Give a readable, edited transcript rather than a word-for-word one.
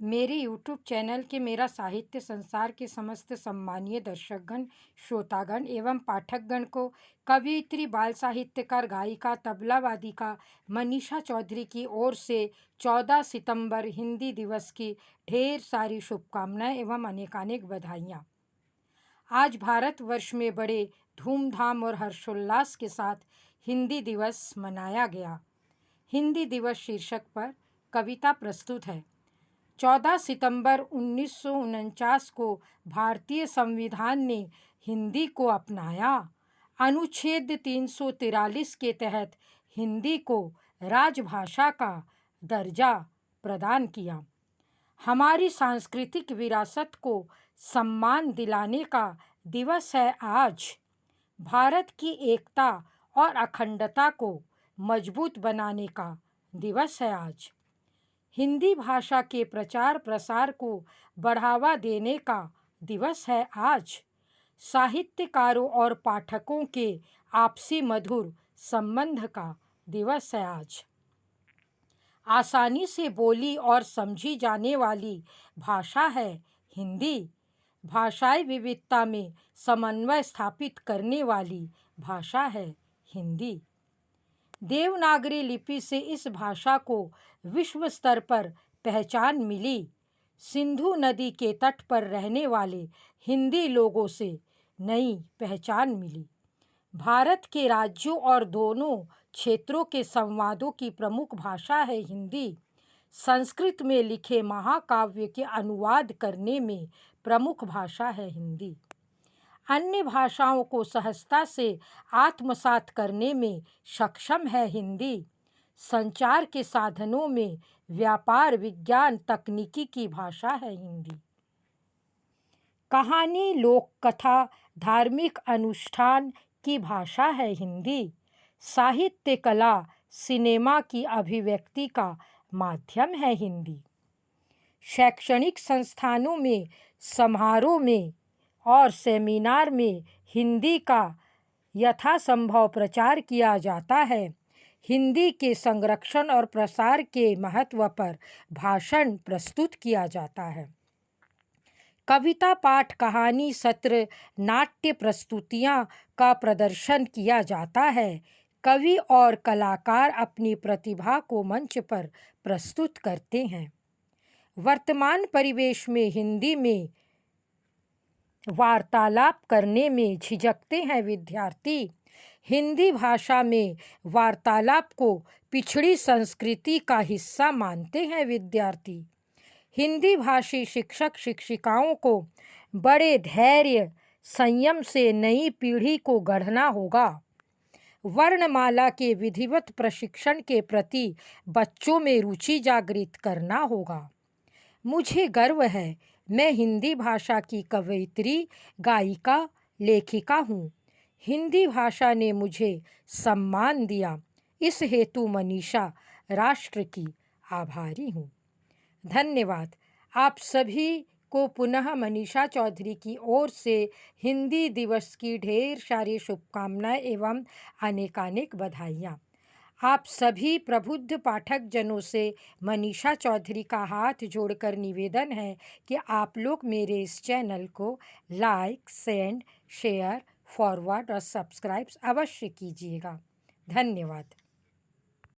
मेरे YouTube channel के मेरा साहित्य संसार के समस्त सम्मानीय दर्शकगण, श्रोतागण एवं पाठकगण को कवयित्री, बाल साहित्यकार, गायिका, तबला वादिका मनीषा चौधरी की ओर से 14 सितंबर हिंदी दिवस की ढेर सारी शुभकामनाएं एवं अनेकानेक बधाइयाँ। आज भारतवर्ष में बड़े धूमधाम और हर्षोल्लास के साथ हिंदी दिवस मनाया गया। हिंदी दिवस शीर्षक पर कविता प्रस्तुत है। 14 सितंबर 1949 को भारतीय संविधान ने हिंदी को अपनाया। अनुच्छेद 343 के तहत हिंदी को राजभाषा का दर्जा प्रदान किया। हमारी सांस्कृतिक विरासत को सम्मान दिलाने का दिवस है आज। भारत की एकता और अखंडता को मजबूत बनाने का दिवस है आज। हिंदी भाषा के प्रचार प्रसार को बढ़ावा देने का दिवस है आज। साहित्यकारों और पाठकों के आपसी मधुर संबंध का दिवस है आज। आसानी से बोली और समझी जाने वाली भाषा है हिंदी। भाषाई विविधता में समन्वय स्थापित करने वाली भाषा है हिंदी। देवनागरी लिपि से इस भाषा को विश्व स्तर पर पहचान मिली। सिंधु नदी के तट पर रहने वाले हिंदी लोगों से नई पहचान मिली। भारत के राज्यों और दोनों क्षेत्रों के संवादों की प्रमुख भाषा है हिंदी। संस्कृत में लिखे महाकाव्य के अनुवाद करने में प्रमुख भाषा है हिंदी। अन्य भाषाओं को सहजता से आत्मसात करने में सक्षम है हिंदी। संचार के साधनों में व्यापार, विज्ञान, तकनीकी की भाषा है हिंदी। कहानी, लोक कथा, धार्मिक अनुष्ठान की भाषा है हिंदी। साहित्य, कला, सिनेमा की अभिव्यक्ति का माध्यम है हिंदी। शैक्षणिक संस्थानों में, समारोह में और सेमिनार में हिंदी का यथासंभव प्रचार किया जाता है। हिंदी के संरक्षण और प्रसार के महत्व पर भाषण प्रस्तुत किया जाता है। कविता पाठ, कहानी सत्र, नाट्य प्रस्तुतियाँ का प्रदर्शन किया जाता है। कवि और कलाकार अपनी प्रतिभा को मंच पर प्रस्तुत करते हैं। वर्तमान परिवेश में हिंदी में वार्तालाप करने में झिझकते हैं विद्यार्थी। हिंदी भाषा में वार्तालाप को पिछड़ी संस्कृति का हिस्सा मानते हैं विद्यार्थी। हिंदी भाषी शिक्षक शिक्षिकाओं को बड़े धैर्य संयम से नई पीढ़ी को गढ़ना होगा। वर्णमाला के विधिवत प्रशिक्षण के प्रति बच्चों में रुचि जागृत करना होगा। मुझे गर्व है, मैं हिंदी भाषा की कवयित्री, गायिका, लेखिका हूँ। हिंदी भाषा ने मुझे सम्मान दिया, इस हेतु मनीषा राष्ट्र की आभारी हूँ। धन्यवाद। आप सभी को पुनः मनीषा चौधरी की ओर से हिंदी दिवस की ढेर सारी शुभकामनाएं एवं अनेकानेक बधाइयाँ। आप सभी प्रबुद्ध पाठक जनों से मनीषा चौधरी का हाथ जोड़कर निवेदन है कि आप लोग मेरे इस चैनल को लाइक, सेंड, शेयर, फॉरवर्ड और सब्सक्राइब अवश्य कीजिएगा। धन्यवाद।